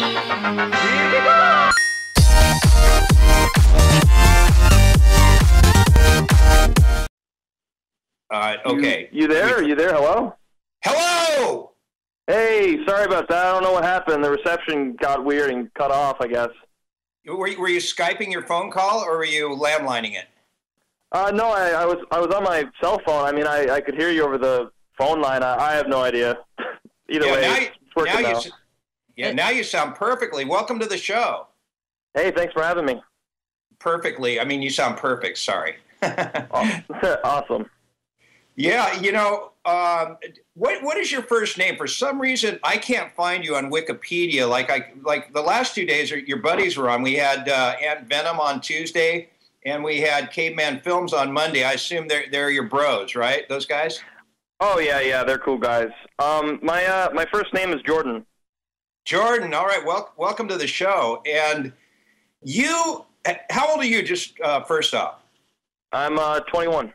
Okay. You there? Are you there? Hello? Hello! Hey, sorry about that. I don't know what happened. The reception got weird and cut off, I guess. Were you Skyping your phone call, or were you landlining it? No, I was on my cell phone. I mean, I could hear you over the phone line. I have no idea. Either way, it's working now. Now you sound perfectly. Welcome to the show. Hey, thanks for having me. Perfectly. I mean, you sound perfect. Sorry. Awesome. Yeah, you know, what is your first name? For some reason, I can't find you on Wikipedia. Like the last 2 days, your buddies were on. We had Aunt Venom on Tuesday, and we had Caveman Films on Monday. I assume they're your bros, right? Those guys? Oh yeah, they're cool guys. My first name is Jordan. Jordan. All right. Welcome to the show. And you, how old are you? Just first off. I'm 21.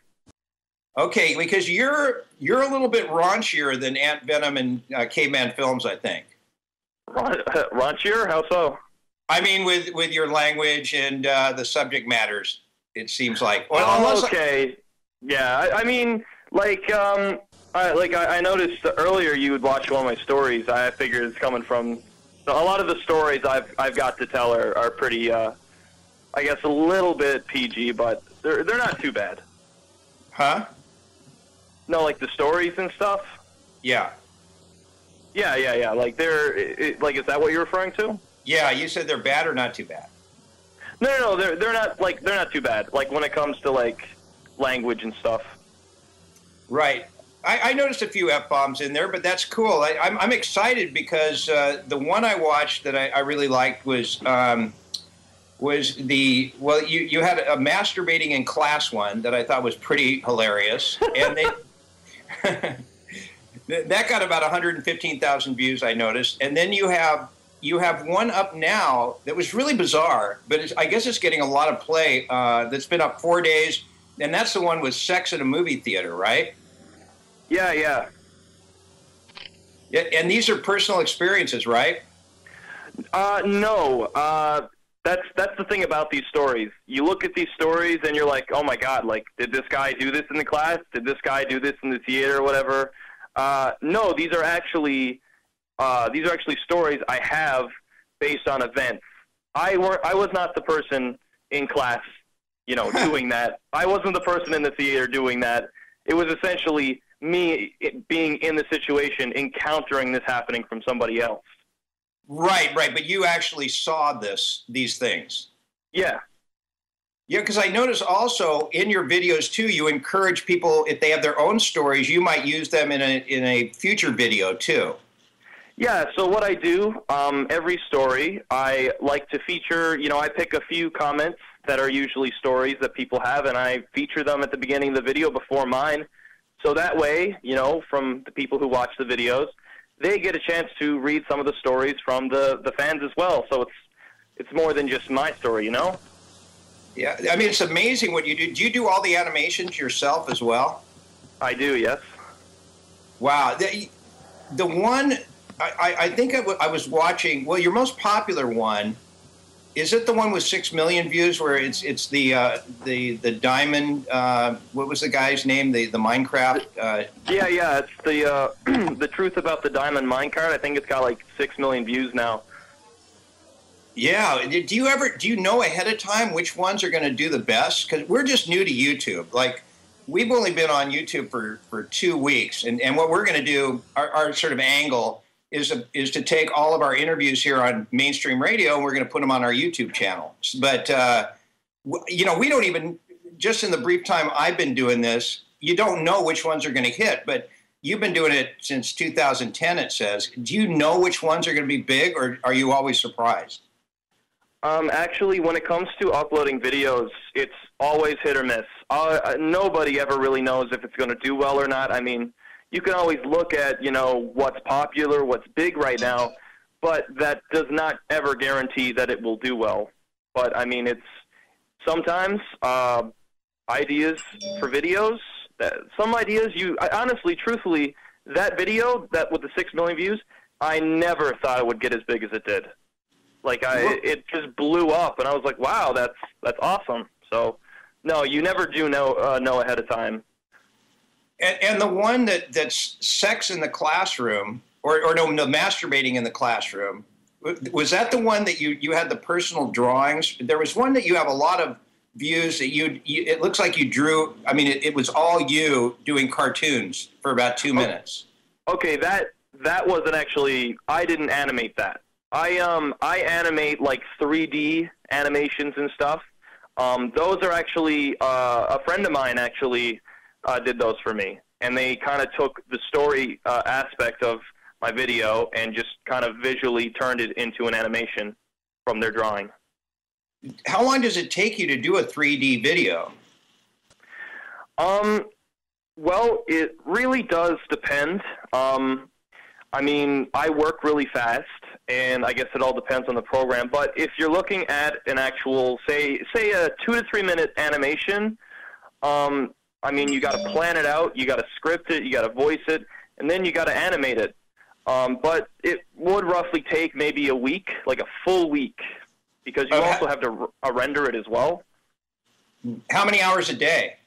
Okay, because you're a little bit raunchier than Aunt Venom and Caveman Films, I think. Raunchier? How so? I mean, with your language and the subject matters, it seems like. Well, okay. Yeah, I mean, I noticed earlier you would watch one of my stories. I figured it's coming from a lot of the stories I've got to tell are pretty, I guess, a little bit PG, but they're not too bad. Huh? No, like the stories and stuff? Yeah. Yeah. Like is that what you're referring to? Yeah, you said they're bad or not too bad? No, they're not too bad. Like when it comes to like language and stuff. Right. I noticed a few F-bombs in there, but that's cool. I'm excited because the one I watched that I really liked was you had a masturbating in class one that I thought was pretty hilarious, and that got about 115,000 views, I noticed. And then you have one up now that was really bizarre, but I guess it's getting a lot of play. That's been up 4 days, and that's the one with sex at a movie theater, right? Yeah. And these are personal experiences, right? No. That's the thing about these stories. You look at these stories and you're like, oh my God, like, did this guy do this in the class? Did this guy do this in the theater or whatever? No, these are actually stories I have based on events. I was not the person in class, doing that. I wasn't the person in the theater doing that. It was essentially me being in the situation, encountering this happening from somebody else. Right. But you actually saw these things. Yeah. Yeah, because I notice also in your videos too, you encourage people, if they have their own stories, you might use them in a future video too. Yeah. So what I do, every story, I like to feature. I pick a few comments that are usually stories that people have, and I feature them at the beginning of the video before mine. So that way, from the people who watch the videos, they get a chance to read some of the stories from the fans as well. So it's more than just my story, Yeah, I mean, it's amazing what you do. Do you do all the animations yourself as well? I do, yes. Wow. The one, I think I was watching, well, your most popular one, is it the one with 6 million views where it's the diamond, what was the guy's name, the Minecraft? Yeah, it's the the truth about the diamond minecart. I think it's got like 6 million views now. Yeah. Do you know ahead of time which ones are going to do the best? Because we're just new to YouTube. Like, we've only been on YouTube for 2 weeks, and what we're going to do, our sort of angle is to take all of our interviews here on mainstream radio, and we're going to put them on our YouTube channel. But we don't even, just in the brief time I've been doing this, you don't know which ones are going to hit. But you've been doing it since 2010, it says. Do you know which ones are going to be big, or are you always surprised? Actually, when it comes to uploading videos, it's always hit or miss. Nobody ever really knows if it's going to do well or not. I mean, you can always look at, what's popular, what's big right now, but that does not ever guarantee that it will do well. But, I mean, it's sometimes ideas for videos, some ideas honestly, truthfully, that video, that with the 6 million views, I never thought it would get as big as it did. Like it just blew up, and I was like, wow, that's awesome. So, no, you never do know ahead of time. And the one that's sex in the classroom, or no, masturbating in the classroom, was that the one that you had the personal drawings? There was one that you have a lot of views that it looks like you drew. I mean, it was all you doing cartoons for about 2 minutes. Okay, that wasn't actually. I didn't animate that. I animate like 3D animations and stuff. Those are actually a friend of mine actually did those for me, and they kind of took the story aspect of my video and just kind of visually turned it into an animation from their drawing. How long does it take you to do a 3D video? Well, it really does depend. I mean, I work really fast, and I guess it all depends on the program. But if you're looking at an actual, say a 2 to 3 minute animation, I mean, you got to plan it out, you got to script it, you got to voice it, and then you got to animate it. But it would roughly take maybe a week, like a full week, because you also have to render it as well. How many hours a day?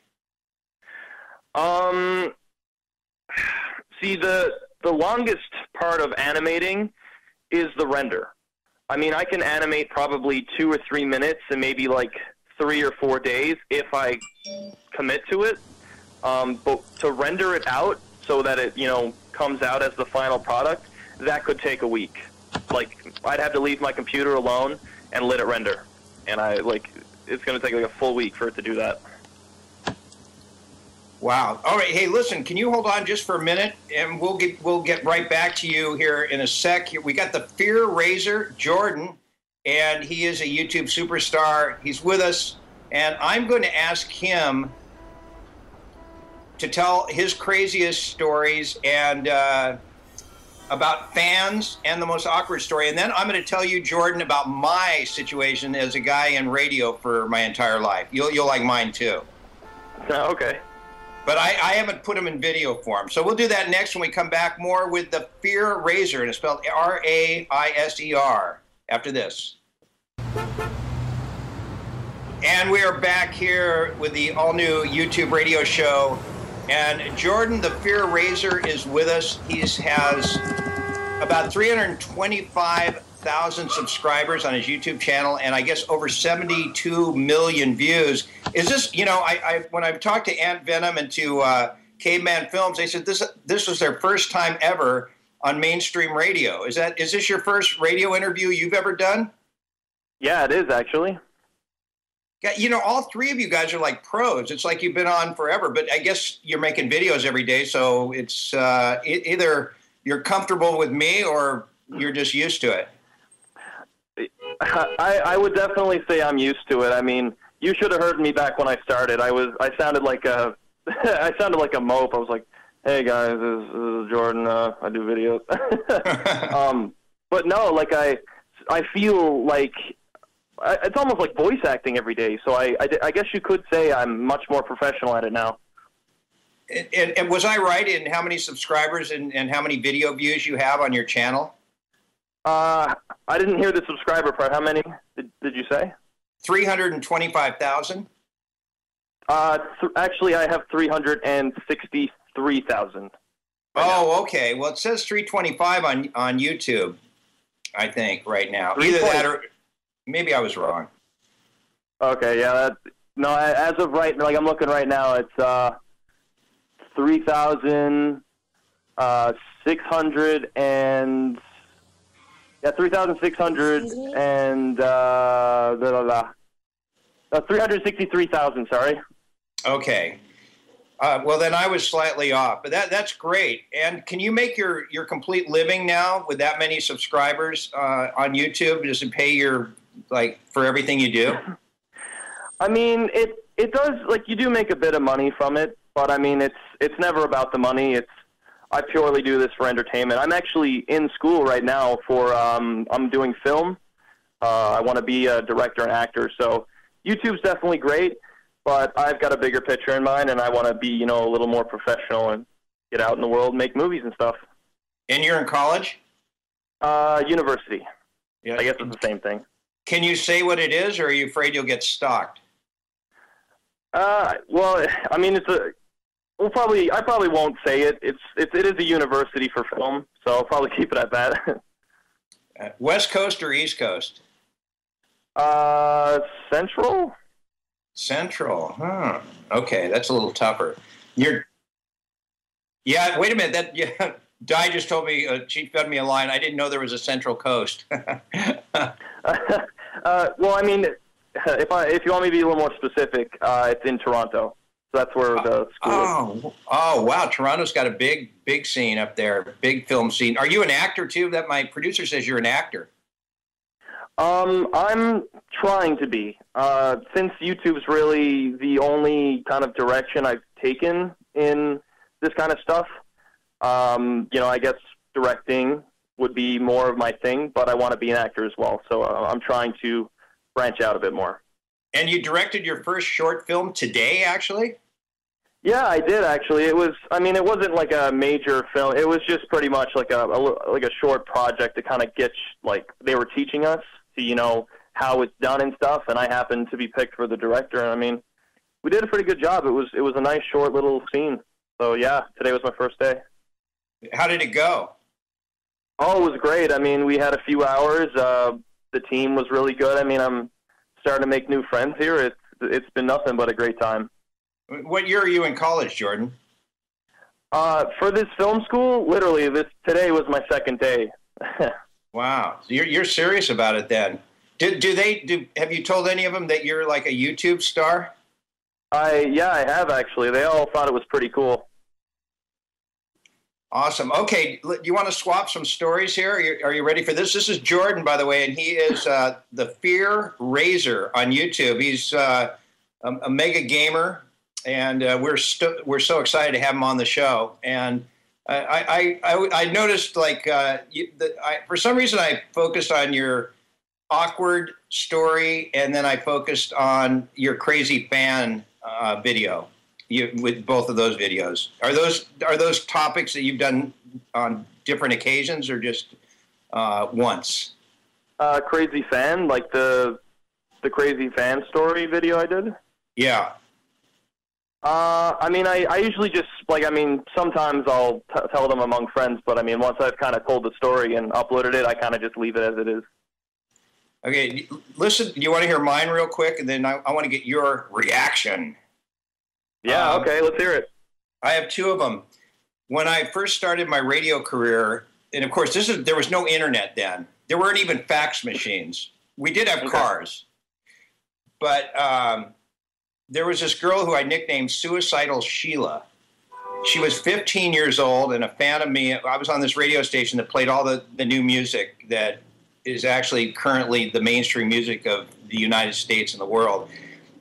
See, the longest part of animating is the render. I mean, I can animate probably 2 or 3 minutes and maybe like 3 or 4 days if I commit to it. But to render it out so that it, comes out as the final product, that could take a week. Like, I'd have to leave my computer alone and let it render. And it's going to take like a full week for it to do that. Wow. All right. Hey, listen, can you hold on just for a minute, and we'll get right back to you here in a sec. We got the TheFearRaiser, Jordan, and he is a YouTube superstar. He's with us, and I'm going to ask him to tell his craziest stories and about fans and the most awkward story. And then I'm going to tell you, Jordan, about my situation as a guy in radio for my entire life. You'll like mine too. Okay. But I haven't put them in video form. So we'll do that next when we come back. More with the TheFearRaiser, and it's spelled R-A-I-S-E-R, after this. And we are back here with the all-new YouTube radio show. And Jordan, the TheFearRaiser, is with us. He has about 325,000 subscribers on his YouTube channel, and I guess over 72 million views. Is this, when I've talked to Ant Venom and to Caveman Films, they said this was their first time ever on mainstream radio. Is this your first radio interview you've ever done? Yeah, it is actually. All three of you guys are like pros. It's like you've been on forever, but I guess you're making videos every day, so it's either you're comfortable with me or you're just used to it. I would definitely say I'm used to it. I mean, you should have heard me back when I started. I sounded like a mope. I was like, "Hey guys, this is Jordan. I do videos." But no, like I feel like it's almost like voice acting every day. So I guess you could say I'm much more professional at it now. And was I right in how many subscribers and how many video views you have on your channel? I didn't hear the subscriber part. How many did you say? 325,000. Actually, I have 363,000. Oh, okay. Well, it says 325 on YouTube, I think, right now. Either that or maybe I was wrong. Okay, yeah. As of right, like I'm looking right now, it's 3,600 and 3,600 and 363,000. Sorry. Okay. Well, then I was slightly off, but that's great. And can you make your complete living now with that many subscribers on YouTube? Does it pay for everything you do? I mean, it does. Like, you do make a bit of money from it, but I mean, it's never about the money. I purely do this for entertainment. I'm actually in school right now for I'm doing film. I want to be a director and actor, so YouTube's definitely great. But I've got a bigger picture in mind, and I want to be, a little more professional and get out in the world, make movies and stuff. And you're in college? University. Yeah. I guess it's the same thing. Can you say what it is, or are you afraid you'll get stalked? Well, I mean, I probably won't say it. It is a university for film, so I'll probably keep it at that. West Coast or East Coast? Central. Central, huh? Okay, that's a little tougher. Yeah. Wait a minute. Di just told me she fed me a line. I didn't know there was a Central Coast. Well, I mean, if you want me to be a little more specific, it's in Toronto. So that's where the school is. Oh, wow! Toronto's got a big scene up there, big film scene. Are you an actor too? That my producer says you're an actor. I'm trying to be. Since YouTube's really the only kind of direction I've taken in this kind of stuff, I guess directing would be more of my thing, but I want to be an actor as well. So I'm trying to branch out a bit more. And you directed your first short film today, actually? Yeah, I did actually. It wasn't like a major film. It was just pretty much like a short project to kind of get they were teaching us to how it's done and stuff. And I happened to be picked for the director. And I mean, we did a pretty good job. It was a nice short little scene. So yeah, today was my first day. How did it go? Oh, it was great. I mean, we had a few hours. The team was really good. I mean, I'm starting to make new friends here. It's been nothing but a great time. What year are you in college, Jordan? For this film school, literally, today was my second day. Wow, so you're serious about it then? Have you told any of them that you're like a YouTube star? Yeah, I have actually. They all thought it was pretty cool. Awesome. Okay, you want to swap some stories here? Are you ready for this? This is Jordan, by the way, and he is TheFearRaiser on YouTube. He's a mega gamer, and we're so excited to have him on the show. And I noticed, for some reason, I focused on your awkward story, and then I focused on your crazy fan video. With both of those videos, are those topics that you've done on different occasions, or just once? Crazy fan, like the crazy fan story video I did. Yeah. I mean, I usually just sometimes I'll tell them among friends, but I mean, once I've kind of told the story and uploaded it, I kind of just leave it as it is. Okay, listen. Do you want to hear mine real quick, and then I want to get your reaction. Yeah, okay, let's hear it. I have two of them. When I first started my radio career, and of course, there was no internet then. There weren't even fax machines. We did have cars. But there was this girl who I nicknamed Suicidal Sheila. She was 15 years old and a fan of me. I was on this radio station that played all the new music that is actually currently the mainstream music of the United States and the world.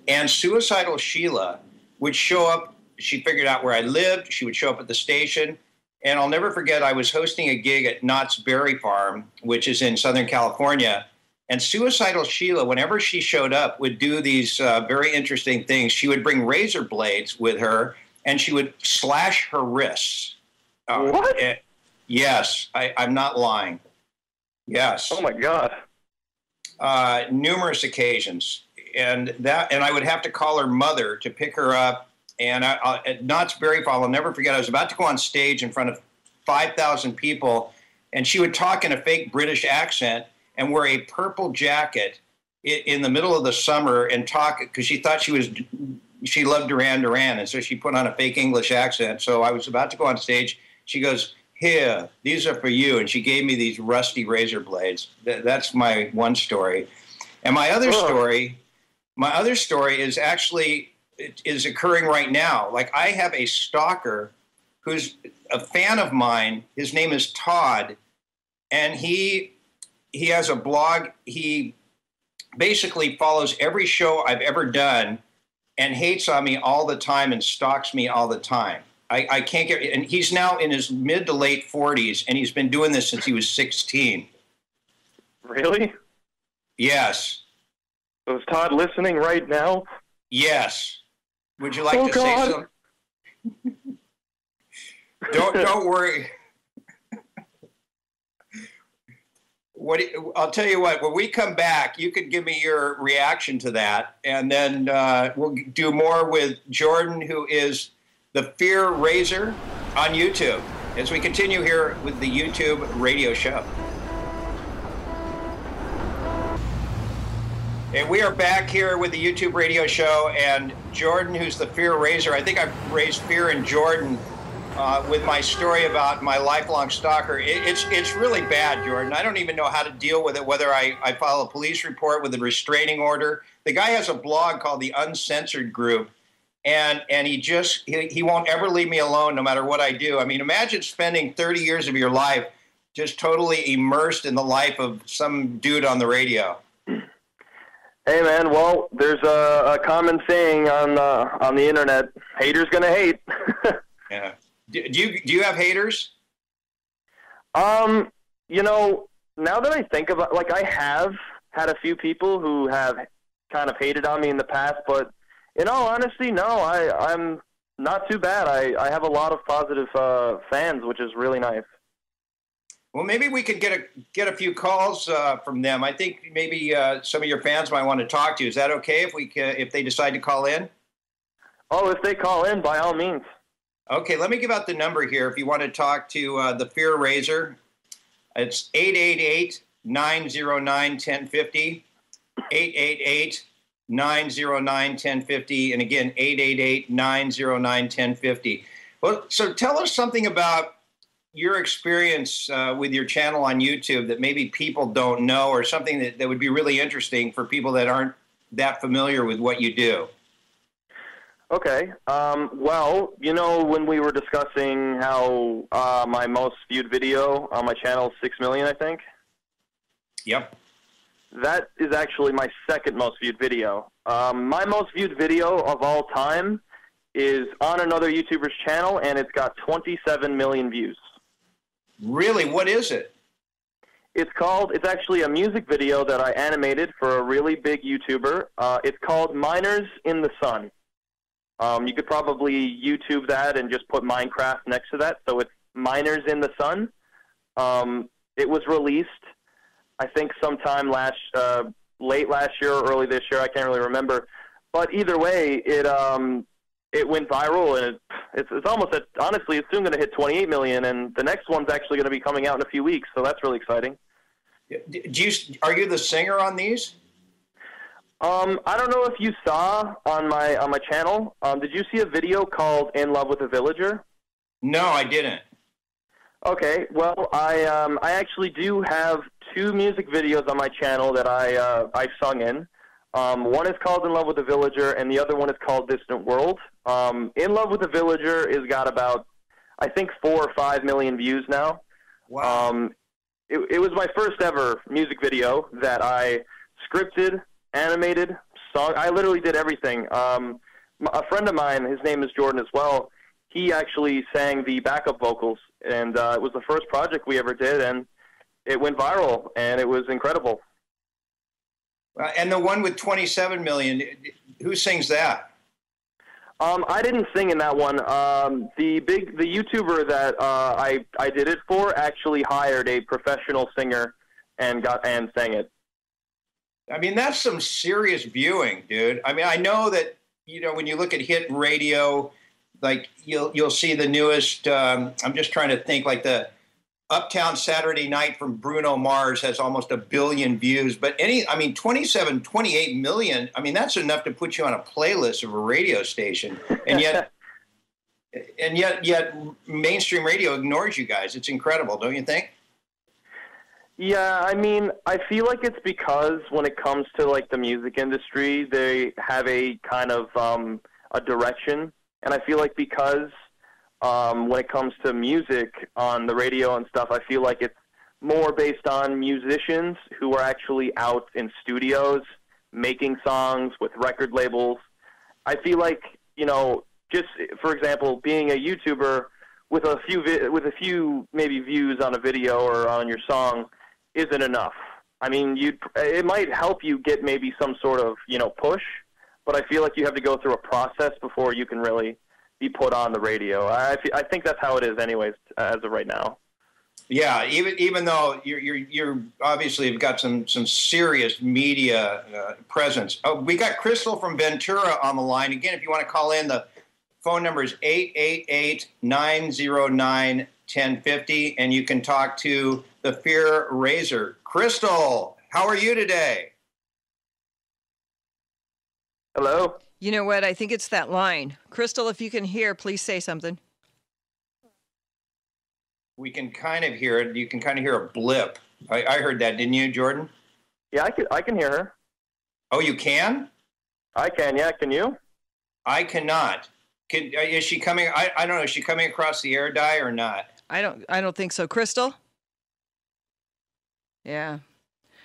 And Suicidal Sheila would show up. She figured out where I lived. She would show up at the station. And I'll never forget, I was hosting a gig at Knott's Berry Farm, which is in Southern California. And Suicidal Sheila, whenever she showed up, would do these very interesting things. She would bring razor blades with her, and she would slash her wrists. What? Yes, I'm not lying. Yes. Oh, my God. Numerous occasions. And I would have to call her mother to pick her up. And at Knott's Berry Farm, I'll never forget, I was about to go on stage in front of 5,000 people, and she would talk in a fake British accent and wear a purple jacket in the middle of the summer and talk, because she thought she loved Duran Duran, and so she put on a fake English accent. So I was about to go on stage. She goes, "Here, these are for you," and she gave me these rusty razor blades. That's my one story. And my other story is actually is occurring right now. Like, I have a stalker who's a fan of mine. His name is Todd, and he has a blog. He basically follows every show I've ever done and hates on me all the time and stalks me all the time. I can't get, and he's now in his mid to late 40s, and he's been doing this since he was 16. Really? Yes. So is Todd listening right now? Yes. Would you like to say something? Don't worry. I'll tell you what, when we come back, you could give me your reaction to that, and then we'll do more with Jordan, who is TheFearRaiser on YouTube, as we continue here with the YouTube radio show. And we are back here with the YouTube radio show, and Jordan, who's TheFearRaiser. I think I've raised fear in Jordan with my story about my lifelong stalker. It's really bad, Jordan. I don't even know how to deal with it, whether I file a police report with a restraining order. The guy has a blog called the Uncensored Group, and he won't ever leave me alone no matter what I do. I mean, imagine spending 30 years of your life just totally immersed in the life of some dude on the radio. Hey, man, well, there's a common saying on the internet, haters gonna hate. Yeah. Do you have haters? You know, now that I think about, like, I have had a few people who have kind of hated on me in the past, but in all honesty, no, I'm not too bad. I have a lot of positive fans, which is really nice. Well, maybe we could get a few calls from them. I think maybe some of your fans might want to talk to you. Is that okay if they decide to call in? Oh, if they call in, by all means. Okay, let me give out the number here if you want to talk to TheFearRaiser. It's 888-909-1050, 888-909-1050, and again, 888-909-1050. Well, so tell us something about your experience with your channel on YouTube that maybe people don't know, or something that would be really interesting for people that aren't that familiar with what you do. Okay. Well, you know, when we were discussing how my most viewed video on my channel is 6 million, I think? Yep. That is actually my second most viewed video. My most viewed video of all time is on another YouTuber's channel, and it's got 27 million views. Really? What is it? It's actually a music video that I animated for a really big YouTuber. It's called Miners in the Sun. You could probably YouTube that and just put Minecraft next to that. So it's Miners in the Sun. It was released, I think, sometime late last year or early this year. I can't really remember. But either way, it went viral, and it's almost honestly, it's soon going to hit 28 million, and the next one's actually going to be coming out in a few weeks. So that's really exciting. Are you the singer on these? I don't know if you saw on my channel. Did you see a video called "In Love with a Villager"? No, I didn't. Okay, well, I actually do have two music videos on my channel that I sung in. One is called "In Love with a Villager," and the other one is called "Distant World." "In Love with a Villager" has got about, I think, 4 or 5 million views now. Wow. It was my first ever music video that I scripted, animated, song. I literally did everything. A friend of mine, his name is Jordan as well, he actually sang the backup vocals, and it was the first project we ever did, and it went viral, and it was incredible. And the one with 27 million, who sings that? I didn't sing in that one. The YouTuber that I did it for actually hired a professional singer and sang it. I mean, that's some serious viewing, dude. I mean, I know that, you know, when you look at hit radio, like you'll see the newest, I'm just trying to think, like the Uptown Saturday Night from Bruno Mars has almost 1 billion views. But 28 million, I mean, that's enough to put you on a playlist of a radio station. And yet, yet mainstream radio ignores you guys. It's incredible, don't you think? Yeah, I mean, I feel like it's because when it comes to, like, the music industry, they have a kind of a direction. And I feel like because when it comes to music on the radio and stuff, I feel like it's more based on musicians who are actually out in studios making songs with record labels. I feel like, you know, just, for example, being a YouTuber with a few maybe views on a video or on your song isn't enough. I mean, it might help you get maybe some sort of, you know, push, but I feel like you have to go through a process before you can really be put on the radio. I think that's how it is anyways, as of right now. Yeah, even though you're obviously have got some serious media presence. Oh, we got Crystal from Ventura on the line again. If you want to call in, the phone number is 888-909-1050, and you can talk to the TheFearRaiser. Crystal, how are you today? Hello? You know what? I think it's that line. Crystal, if you can hear, please say something. We can kind of hear it. You can kind of hear a blip. I heard that, didn't you, Jordan? Yeah, I can hear her. Oh, you can? I can, yeah. Can you? I cannot. Is she coming? I don't know. Is she coming across the air die or not? I don't think so. Crystal? Yeah.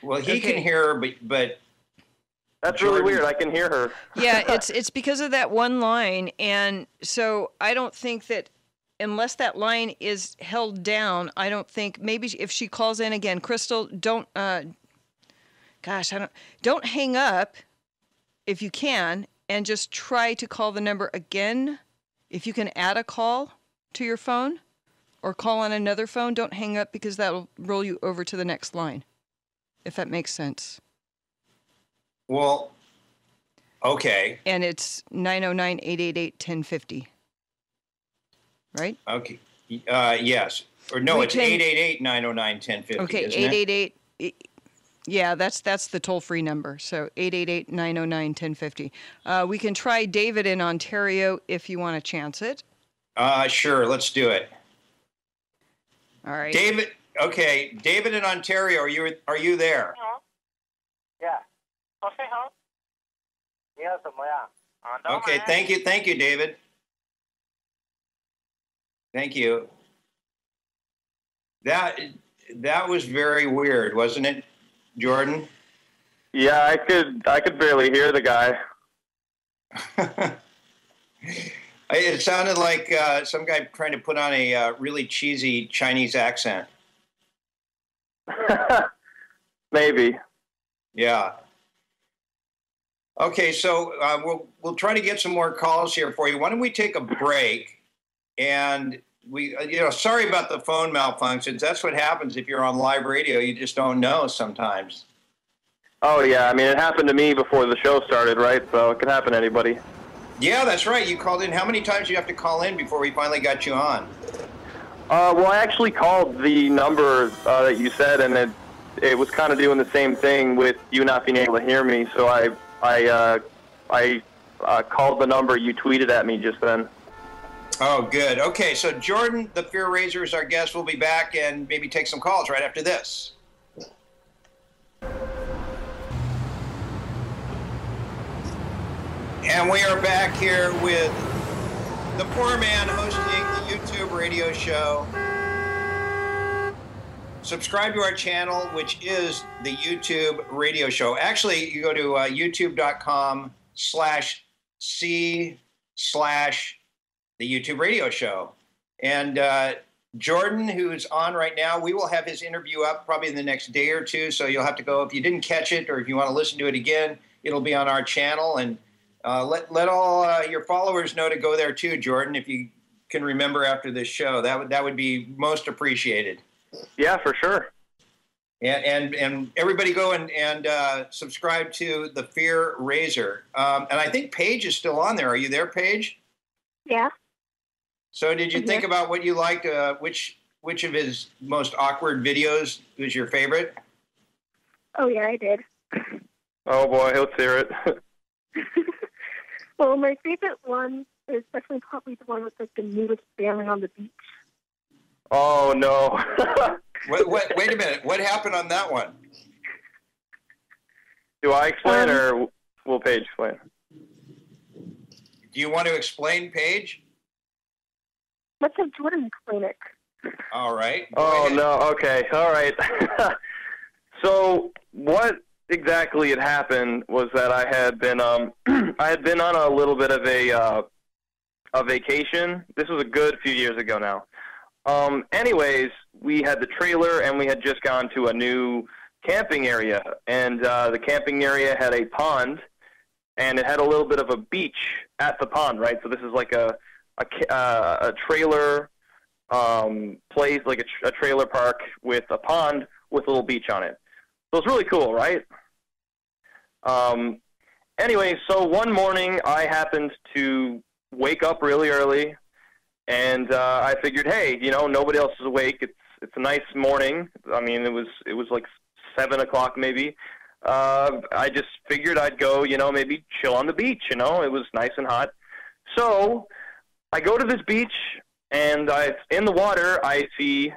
Well, he can hear her, but that's Jordan, really weird. I can hear her. Yeah, it's because of that one line, and so I don't think that unless that line is held down, I don't think maybe if she calls in again, Crystal, don't hang up if you can, and just try to call the number again. If you can add a call to your phone or call on another phone, don't hang up because that'll roll you over to the next line, if that makes sense. Well, okay. And it's 909-888-1050. Right? Okay. Yes. Or no, it's 888-909-1050. Okay, 888. Yeah, that's the toll-free number. So 888-909-1050. We can try David in Ontario if you want to chance it. Sure, let's do it. All right. David, okay, David in Ontario, are you there? Yeah. Okay, thank you, David. Thank you. That was very weird, wasn't it, Jordan? Yeah, I could barely hear the guy. It sounded like some guy trying to put on a really cheesy Chinese accent. Maybe. Yeah. Okay, so we'll try to get some more calls here for you. Why don't we take a break? And sorry about the phone malfunctions. That's what happens if you're on live radio. You just don't know sometimes. Oh, yeah. I mean, it happened to me before the show started, right? So it could happen to anybody. Yeah, that's right. You called in. How many times do you have to call in before we finally got you on? Well, I actually called the number that you said, and it was kind of doing the same thing with you not being able to hear me. So I called the number you tweeted at me just then. Oh, good. Okay, so Jordan, the TheFearRaiser, is our guest. We'll be back and maybe take some calls right after this. And we are back here with the poor man hosting the YouTube radio show. Subscribe to our channel, which is the YouTube radio show. Actually, you go to youtube.com/c/the YouTube radio show. And Jordan, who's on right now, we will have his interview up probably in the next day or two. So you'll have to go, if you didn't catch it or if you want to listen to it again, it'll be on our channel. And let all your followers know to go there too, Jordan, if you can remember after this show. That would be most appreciated. Yeah, for sure. And everybody go and subscribe to the TheFearRaiser. And I think Paige is still on there. Are you there, Paige? Yeah. So did you think about what you liked? Which of his most awkward videos was your favorite? Oh, yeah, I did. Oh, boy, let's hear it. Well, my favorite one is definitely probably the one with like the nudist family on the beach. Oh, no. Wait a minute. What happened on that one? Do I explain or will Paige explain? Do you want to explain, Paige? Let's have Jordan explain it. All right. Oh, no. Okay. All right. So what exactly had happened was that I had been on a little bit of a vacation. This was a good few years ago now. Anyways, we had the trailer and we had just gone to a new camping area, and the camping area had a pond, and it had a little bit of a beach at the pond, right? So this is like a trailer place, like a trailer park with a pond with a little beach on it. So it's really cool, right? Anyway, so one morning I happened to wake up really early, and I figured, hey, nobody else is awake. It's a nice morning. I mean, it was like 7 o'clock maybe. I just figured I'd go, maybe chill on the beach. It was nice and hot. So I go to this beach, and in the water I see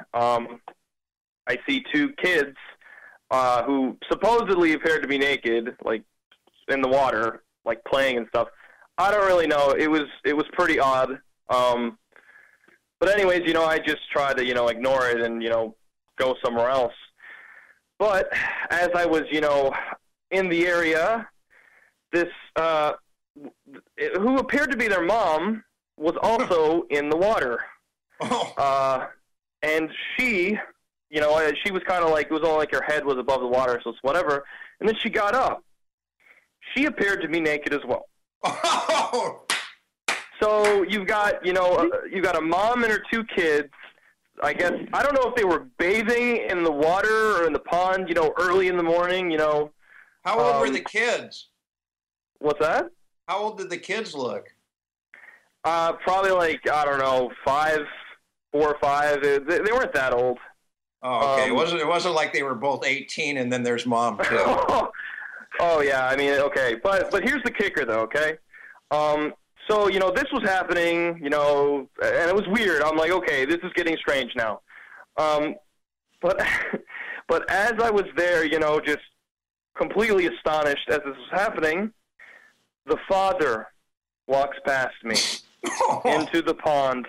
two kids who supposedly appeared to be naked, like in the water, like playing and stuff. I don't really know. It was pretty odd. But anyways, I just tried to ignore it and go somewhere else. But as I was in the area, this who appeared to be their mom was also in the water. And she, she was kind of like, it was all like her head was above the water, so it's whatever. And then she got up. She appeared to be naked as well. So you've got, you've got a mom and her two kids. I guess, I don't know if they were bathing in the water or in the pond, early in the morning, How old were the kids? What's that? How old did the kids look? Probably like, I don't know, 4 or 5. They weren't that old. Oh, okay. It wasn't like they were both 18 and then there's mom too. Oh yeah, I mean, okay. But here's the kicker though, okay? So, this was happening, and it was weird. I'm like, okay, this is getting strange now. But as I was there, just completely astonished as this was happening, the father walks past me into the pond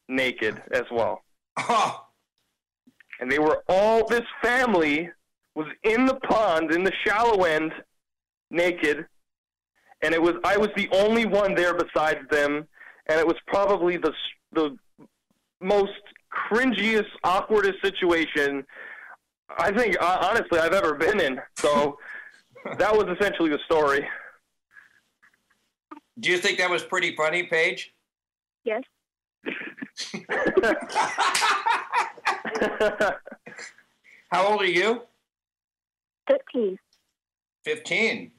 naked as well. And this family was in the pond, in the shallow end, naked. And I was the only one there besides them, and it was probably the most cringiest, awkwardest situation I think, honestly, I've ever been in. So that was essentially the story. Do you think that was pretty funny, Paige? Yes. How old are you? 13. 15.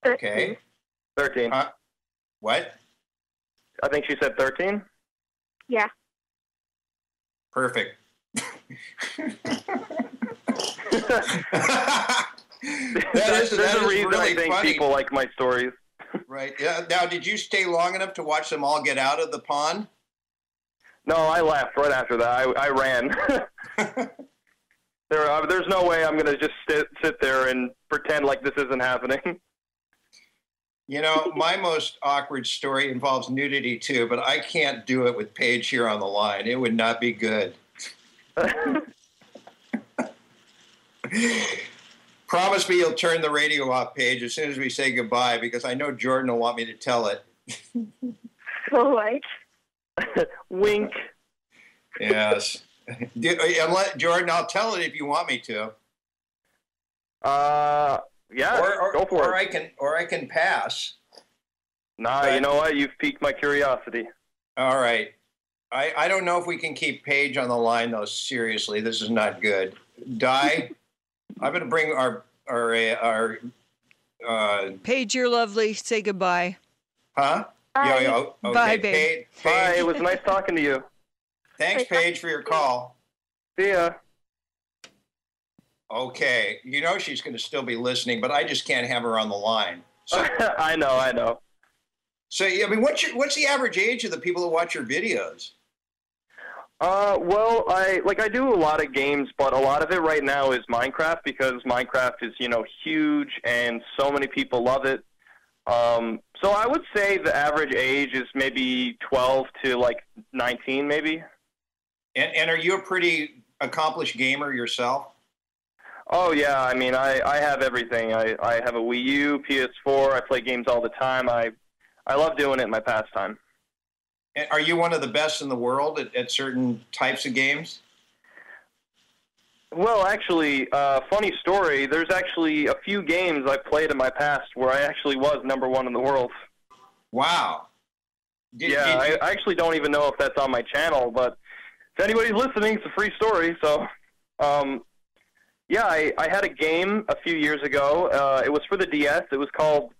13. Okay. 13. What? I think she said 13. Yeah. Perfect. There's a reason really I think funny. People like my stories. Right. Yeah. Now, did you stay long enough to watch them all get out of the pond? No, I left right after that. I ran. There's no way I'm going to just sit there and pretend like this isn't happening. My most awkward story involves nudity too, but I can't do it with Paige here on the line. It would not be good. Promise me you'll turn the radio off, Paige, as soon as we say goodbye, because I know Jordan will want me to tell it. All right. Wink. Yes. Jordan, I'll tell it if you want me to. Yeah, go for it. Or I can pass. Nah, but, you know what? You've piqued my curiosity. All right. I don't know if we can keep Paige on the line, though. Seriously, this is not good. Di, I'm going to bring our Paige, you're lovely. Say goodbye. Huh? Bye. Yeah, okay. Bye, babe. Paige, Bye. It was nice talking to you. Thanks, Paige, for your call. See ya. Okay. She's going to still be listening, but I just can't have her on the line. So, I know. So, I mean, what's the average age of the people that watch your videos? Well, I do a lot of games, but a lot of it right now is Minecraft because Minecraft is, huge and so many people love it. So I would say the average age is maybe 12 to 19 maybe. And are you a pretty accomplished gamer yourself? Oh yeah, I mean I have everything. I have a Wii U, PS4, I play games all the time. I love doing it in my pastime. And are you one of the best in the world at certain types of games? Well, actually, funny story, there's actually a few games I played in my past where I actually was #1 in the world. Wow. I actually don't even know if that's on my channel, but if anybody's listening, it's a free story. So, yeah, I had a game a few years ago. It was for the DS. It was called,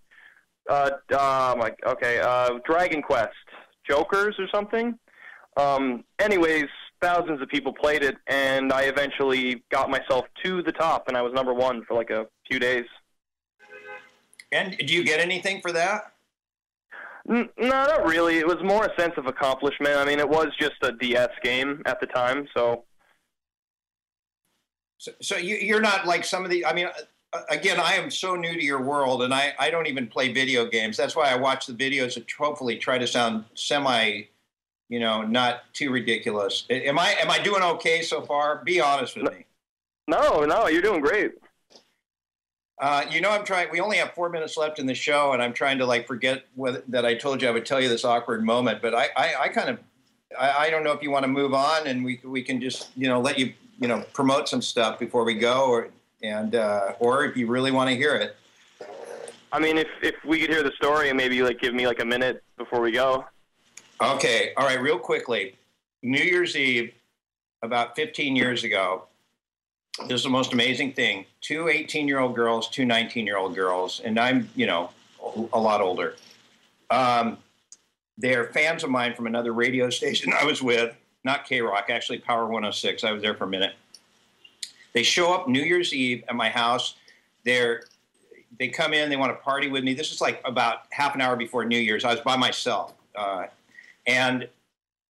Dragon Quest Jokers or something. Anyways, thousands of people played it, and I eventually got myself to the top, and I was #1 for like a few days. And do you get anything for that? No, not really. It was more a sense of accomplishment. I mean, it was just a DS game at the time, so... So you're not like some of the... I mean, again, I am so new to your world, and I don't even play video games. That's why I watch the videos to hopefully try to sound semi... not too ridiculous. Am I doing okay so far? Be honest with me. No, you're doing great. I'm trying. We only have 4 minutes left in the show, and I'm trying to forget that I told you I would tell you this awkward moment. But I kind of, I don't know if you want to move on, and we can just let you promote some stuff before we go, or if you really want to hear it. I mean, if we could hear the story and maybe give me a minute before we go. Okay. All right. Real quickly, New Year's Eve, about 15 years ago. This is the most amazing thing. 2 18-year-old girls, 2 19-year-old girls, and I'm, a lot older. They're fans of mine from another radio station I was with, not K-Rock, actually Power 106. I was there for a minute. They show up New Year's Eve at my house. They come in, they want to party with me. This is about half an hour before New Year's. I was by myself. And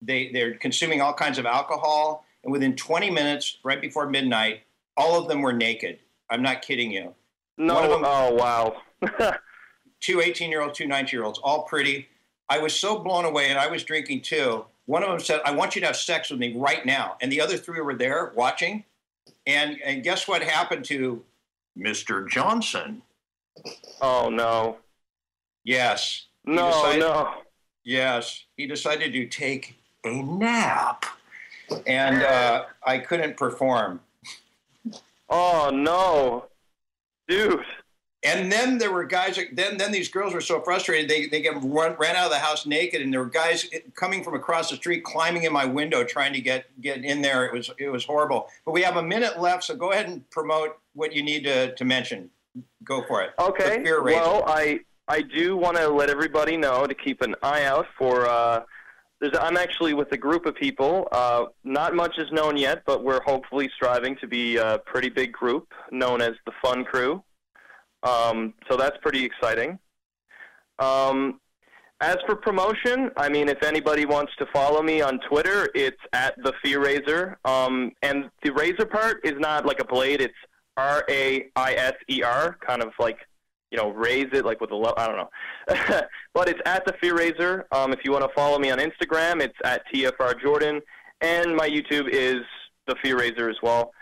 they're consuming all kinds of alcohol. And within 20 minutes, right before midnight, all of them were naked. I'm not kidding you. No, oh, wow. 2 18-year-olds, 2 19-year-olds, all pretty. I was so blown away, and I was drinking too. One of them said, I want you to have sex with me right now. And the other 3 were there watching. And guess what happened to Mr. Johnson? Oh, no. Yes. No. Yes. He decided to take a nap. And I couldn't perform. Oh, no. Dude. And then there were guys, then these girls were so frustrated, they ran out of the house naked, and there were guys coming from across the street, climbing in my window, trying to get in there. It was horrible. But we have a minute left, so go ahead and promote what you need to mention. Go for it. Okay. Well, I do want to let everybody know to keep an eye out for... I'm actually with a group of people. Not much is known yet, but we're hopefully striving to be a pretty big group known as the Fun Crew. So that's pretty exciting. As for promotion, I mean, if anybody wants to follow me on Twitter, it's at TheFearRaiser. And the razor part is not like a blade. It's RAISER, kind of raise it with a I don't know. But it's at TheFearRaiser. If you want to follow me on Instagram, it's at TFRJordan. And my YouTube is TheFearRaiser as well.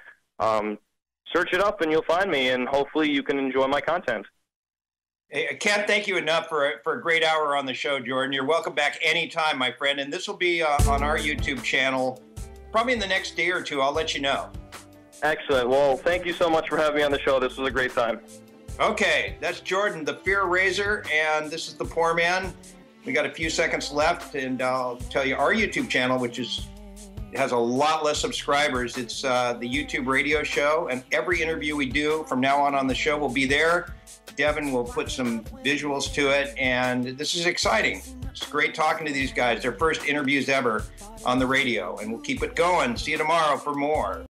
Search it up and you'll find me, and hopefully you can enjoy my content. Hey, I can't thank you enough for a great hour on the show, Jordan. You're welcome back anytime, my friend. And this will be on our YouTube channel probably in the next day or two. I'll let you know. Excellent. Well, thank you so much for having me on the show. This was a great time. Okay, that's Jordan, the TheFearRaiser, and this is the Poor Man. We got a few seconds left, and I'll tell you our YouTube channel, which has a lot less subscribers. It's the YouTube radio show, and every interview we do from now on the show will be there. Devin will put some visuals to it, and this is exciting. It's great talking to these guys. Their first interviews ever on the radio, and we'll keep it going. See you tomorrow for more.